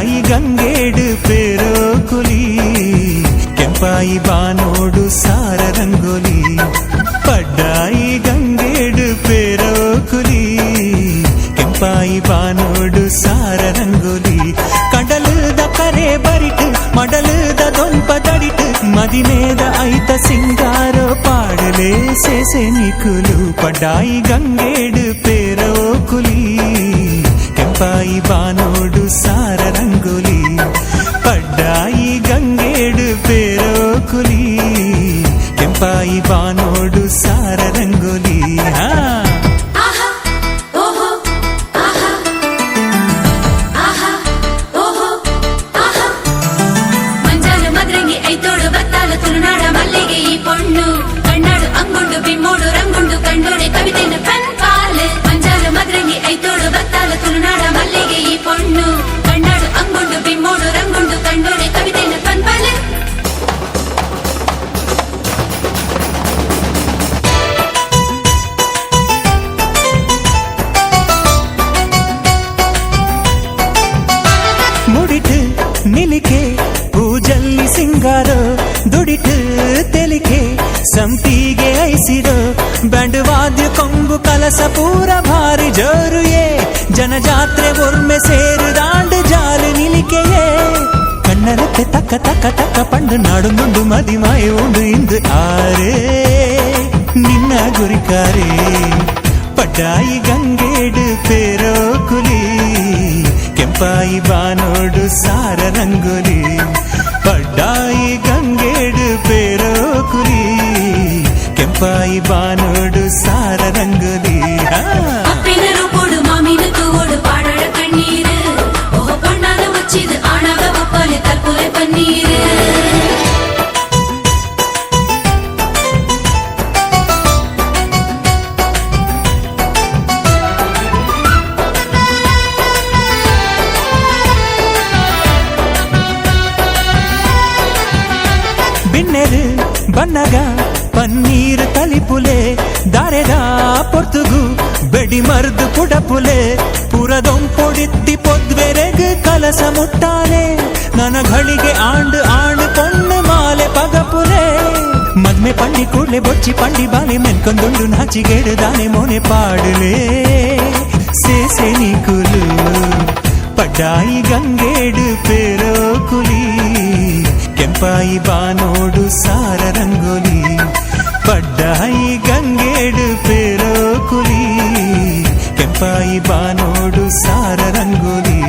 ಪಡ್ಡಾಯಿ ಗಂಗೇಡು ಪೇರೋ ಕುಲಿ ಕೆಂಪಾಯಿ ಬಾನೋಡು ಸಾರ ರಂಗೋಲಿ ಪಡ್ಡಾಯಿ ಗಂಗೇಡು ಪೇರೋ ಕುಲಿ ಕೆಂಪಾಯಿ ಬಾನೋಡು ಸಾರ ರಂಗೋಲಿ ಕಡಲದ ಕರೆ ಬರಿಟು ಮಡಲದ ದೊಂಪ ತಡಿಟು ಮದಿಮೇದ ಐತ ಸಿಂಗಾರೋ ಪಾಡಲೇ ಸೇಸೆ ನಿಕುಲು ಪಡ್ಡಾಯಿ ಗಂಗೇಡು ಪೇರೋ ಕುಲಿ ಕೆಂಪಾಯಿ ಬಾನೋಡು ಸಾರ ರಂಗೋಲಿ ಪಡ್ಡಾಯಿ ಗಂಗೇಡು ಪೇರೋ ಕುಲಿ ಕೆಂಪಾಯಿ ಬಾನೋಡು ಸಾರ ರಂಗೋಲಿ ತುಳುನಾಡ ಮಲ್ಲಿಗೆ ಈ ಪೊಣ್ಣು ಕಣ್ಣಾಡು ಅಂಗುಂಡು ಬಿಮ್ಮೋಡು ರಂಗುಂಡು ಕಂಡೋಡೆ ಕವಿತೆನ ಪನ್ಪಾಲು ಮಂಜಾಲು ಮದ್ರಂಗಿ ಐತೋಡು ಬತ್ತಾಲ ತುಳುನಾಡ ಮಲ್ಲಿಗೆ ಈ ಪೊಣ್ಣು ಕಣ್ಣಾಡು ಅಂಗುಂಡು ಬಿಮ್ಮೋಡು ರಂಗುಂಡು ಕಂಡೋಡೆ ಕವಿತೆನ ಪನ್ಪಾಲು ಮುಡಿಟು ನಿಲಿಕೆ ಪೂಜಲ್ಲಿ ಸಿಂಗಾರೋ ದುಡಿಟು ತೆಲಿಕೆ ಸಂಪಿಗೆ ಐಸಿರೋ ಬ್ಯಾಂಡ್ ವಾದ್ಯ ಕೊಂಬು ಕಲಸ ಪೂರ ಭಾರಿ ಜೋರುಯೇ ಜನಜಾತ್ರೆ ಒರ್ಮೆ ಸೇರು ದಾಂಡು ಜಾಲು ನಿಲಿಕೆಯೇ ಕಣ್ಣರಕ್ಕೆ ತಕ್ಕ ತಕ್ಕ ತಕ್ಕ ಪಂಡು ನಾಡು ನುಂಡು ಮದಿಮಾಯ ಉಂಡು ಇಂದು ಆರೇ ನಿನ್ನ ಗುರಿಕಾರೇ ಪಡ್ಡಾಯಿ ಗಂಗೇಡು ಪೇರೋ ಕುಲಿ ಕೆಂಪಾಯಿ ಬಾನೋಡು ಸಾರ ರಂಗೋಲಿ ಪಡ್ಡಾಯಿ ಗಂಗೇಡು ಪೇರೋ ಕುಲಿ ಕೆಂಪಾಯಿ ಬಾನೋಡು ಸಾರ ರಂಗೋಲಿ ಅಪ್ಪಿನರು ಕೊಡು ಮಾಮಿನ ತೂಗೋಡು ಪಾಡಾಡ ಕಣ್ಣೀರು ಓಹ ಪಣ್ಣಾದ ಮುಚ್ಚಿದು ಆಣಾಗ ಒಪ್ಪಲೆ ತರ್ಪುಲೆ ಪನ್ನೀರು ಬಿನ್ನೆರು ಬನ್ನಗ ಪನ್ನೀರು ತಲಿಪುಲೆ ದಾರೆದ ಪೊರ್ತುಗು ಬೆಡಿ ಮರ್ದು ಪುಡಪುಲೆ ಪುರದೊಂಪೊಡಿತ್ತಿ ಪೊದ್ವೆರೆಗು ಕಲಸ ಮುಟ್ಟಾಲೆ ನನ್ನ ಘಳಿಗೆ ಆಂಡು ಆಂಡು ಪೊಣ್ಣು ಮಾಲೆ ಪಗಪುಲೆ ಮದ್ಮೆ ಪಂಡಿ ಕೂಡ್ಲೆ ಬೊಚ್ಚಿ ಪಂಡಿ ಬಾಲೆ ಮೆನ್ಕೊಂದುಂಡು ನಾಚಿಗೇಡು ದಾನೆ ಮೋನೆ ಪಾಡುಲೆ ಸೇಸೆ ನಿಕುಲು ಪಡ್ಡಾಯಿ ಗಂಗೇಡು ಪೇರೋ ಕುಲಿ ಕೆಂಪಾಯಿ ಬಾನೋಡು ಸಾರ ರಂಗೋಲಿ ಪಡ್ಡಾಯಿ ಗಂಗೇಡು ಪೇರೋ ಕುಲಿ ಕೆಂಪಾಯಿ ಬಾನೋಡು ಸಾರ ರಂಗೋಲಿ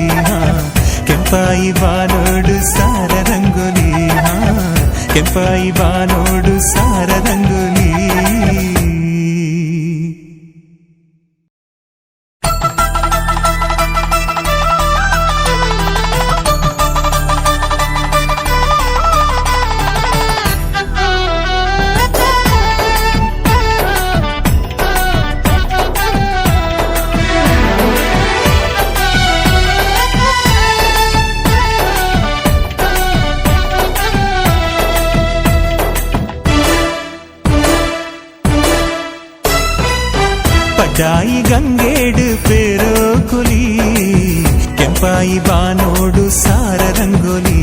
ಕೆಂಪಾಯಿ ಬಾನೋಡು ಸಾರ ರಂಗೋಲಿ ಕೆಂಪಾಯಿ ಬಾನೋಡು ಸಾರ ರಂಗೋಲಿ ಪಡ್ಡಾಯಿ ಗಂಗೇಡು ಪೇರೋ ಕುಲಿ ಕೆಂಪಾಯಿ ಬಾನೋಡು ಸಾರ ರಂಗೋಲಿ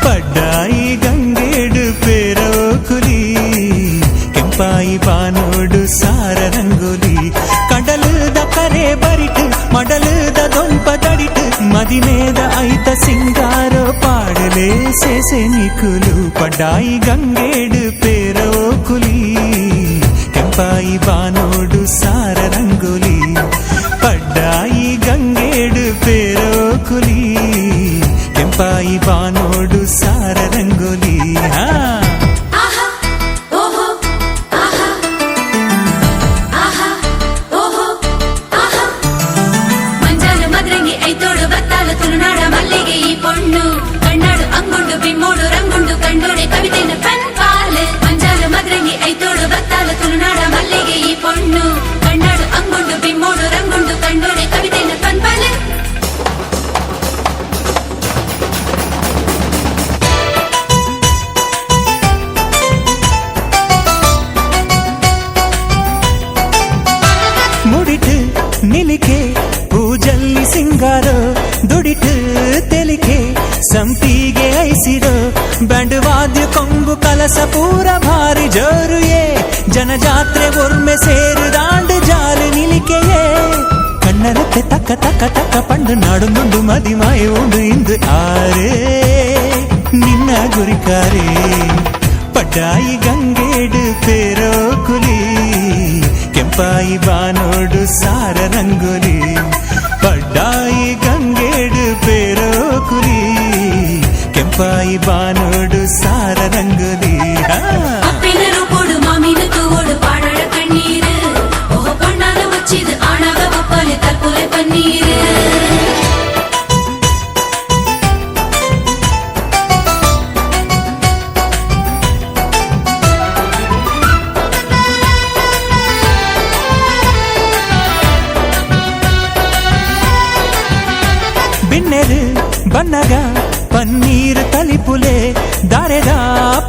ಪಡ್ಡಾಯಿ ಗಂಗೇಡು ಪೇರೋ ಕುಲಿ ಕೆಂಪಾಯಿ ಬಾನೋಡು ಸಾರ ರಂಗೋಲಿ ಕಡಲದ ಕರೆ ಬರಿಟು ಮಡಲದ ದೊಂಪ ತಡಿಟು ಮದಿಮೇದ ಐತ ಸಿಂಗಾರೋ ಪಾಡಲೇ ಸೇಸೆ ನಿಕುಲು ಪಡ್ಡಾಯಿ ಗಂಗೇಡು ಪೇರೋ ಕುಲಿ ಕೆಂಪಾಯಿ ಬಾನೋಡು ಸಾರ ರಂಗೋಲಿ ಪಡ್ಡಾಯಿ ಗಂಗೇಡು ಪೇರೋ ಕುಲಿ ಕೆಂಪಾಯಿ ಬಾನೋಡು ಸಾರ ರಂಗೋಲಿ ಮಂಜಾಲು ಮದ್ರಂಗಿ ಐತೋಡು ಬತ್ತಾಲ ತುಳುನಾಡ ಮಲ್ಲಿಗೆ ಈ ಪೊಣ್ಣು ಕಣ್ಣಾಡು ಅಂಗುಂಡು ಬಿಮ್ಮೋಡು ರಂಗುಂಡು ಕಂಡೋಡೆ ಕವಿತೆನ ಪನ್ಪಾಲು ಮಂಜಾಲು ಮದ್ರಂಗಿ ಐತೋಡು ಬತ್ತಾಲ ತುಳುನಾಡ ಮಲ್ಲಿಗೆ ಈ ಪೊಣ್ಣು ಕಣ್ಣಾಡು ತೆಲಿಕೆ ಸಂಪಿಗೆ ಐಸಿರೋ ಬ್ಯಾಂಡ್ ವಾದ್ಯ ಕೊಂಬು ಕಲಸ ಪೂರ ಭಾರಿ ಜೋರುಯೇ ಜನಜಾತ್ರೆ ಒರ್ಮೆ ಸೇರು ದಾಂಡು ಜಾಲು ನಿಲಿಕೆಯೇ ಕಣ್ಣರತ್ತೆ ತಕ್ಕ ತಕ್ಕ ತಕ್ಕ ಪಂಡು ನಾಡು ನುಂಡು ಮದಿ ಮಾಯ ಉಂಡು ಇಂದು ಆರೇ ನಿನ್ನ ಗುರಿಕಾರೇ ಪಡ್ಡಾಯಿ ಗಂಗೇಡು ಪೇರೋ ಕುಲಿ ಕೆಂಪಾಯಿ ಬಾನೋಡು ಸಾರ ರಂಗೋಲಿ ಪಡ್ಡಾಯಿ ಗಂಗೇಡು ಪೇರೋ ಕುಲಿ ಕೆಂಪಾಯಿ ಬಾನೋಡು ಸಾರ ರಂಗೋಲಿ ಅಪ್ಪಿನರು ಕೊಡು ಮಾಮಿನ ತೂಗೋಡು ಪಾಡಾಡ ಕಣ್ಣೀರು ಓಹೋ ಪಣ್ಣಾದ ಮುಚ್ಚಿದು ಆಣಾಗ ಒಪ್ಪಲೆ ತಪ್ಪುಲೆ ಪನ್ನೀರು ಬಿನ್ನೆರು ಬನ್ನಗ ಪನ್ನೀರ್ ತಲಿಪುಲೆ ದಾರೆದ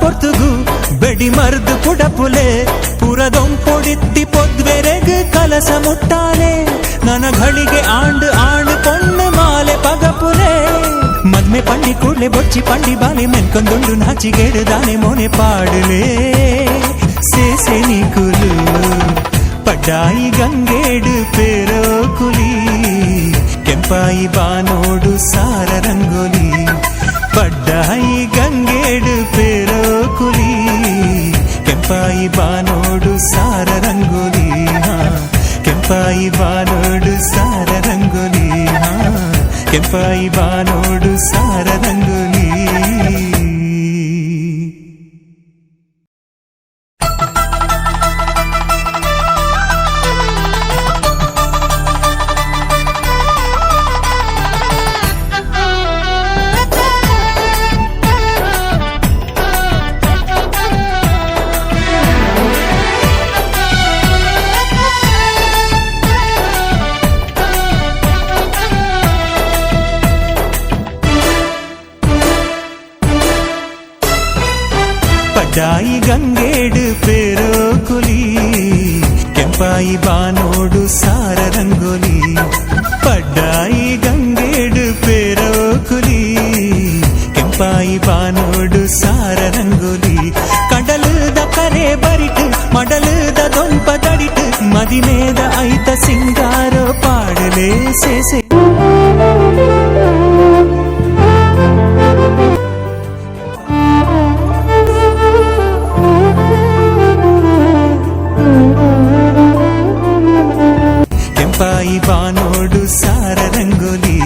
ಪೊರ್ತುಗು ಬೆಡಿ ಮರ್ದು ಪುಡಪುಲೆ ಪುರದೊಂಪೊಡಿತ್ತಿ ಪೊದ್ವೆರೆಗ್ ಕಲಸ ಮುಟ್ಟಾಲೆ ನನ್ನ ಘಳಿಗೆ ಆಂಡು ಆಂಡು ಪೊಣ್ಣು ಮಾಲೆ ಪಗಪುಲೆ ಮದ್ಮೆ ಪಂಡಿ ಕೂಡ್ಲೆ ಬೊಚ್ಚಿ ಪಂಡಿ ಬಾಲೆ ಮೆನ್ಕೊಂದುಂಡು ನಾಚಿಗೇಡು ದಾನೆ ಮೋನೆ ಪಾಡುಲೆ ಸೇಸೆ ನಿಕುಲು ಪಡ್ಡಾಯಿ ಗಂಗೇಡು ಪೇರೋ ಕುಲಿ ಕೆಂಪಾಯಿ ಬಾನೋಡು ಸಾರ ರಂಗೋಲಿ ಪಡ್ಡಾಯಿ ಗಂಗೇಡು ಪೇರೋ ಕುಲಿ ಕೆಂಪಾಯಿ ಬಾನೋಡು ಸಾರ ರಂಗೋಲಿ ಕೆಂಪಾಯಿ ಬಾನೋಡು ಸಾರ ರಂಗೋಲಿ ಕೆಂಪಾಯಿ ಬಾನೋಡು ಸಾರ ರಂಗೋಲಿ ಪಡ್ಡಾಯಿ ಗಂಗೇಡು ಪೇರೋ ಕುಲಿ ಕೆಂಪಾಯಿ ಬಾನೋಡು ಸಾರ ರಂಗೋಲಿ ಪಡ್ಡಾಯಿ ಗಂಗೇಡು ಪೇರೋ ಕುಲಿ ಕೆಂಪಾಯಿ ಬಾನೋಡು ಸಾರ ರಂಗೋಲಿ ಕಡಲುದ ಕರೆ ಬರಿಟು ಮಡಲುದ ದೊಂಪ ತಡಿಟು ಮದಿಮೇದ ಐತ ಸಿಂಗಾರೋ ಪಾಡಲೇ ಸೇಸೆ ಕೆಂಪಾಯಿ ಬಾನೋಡು ಸಾರ ರಂಗೋಲಿ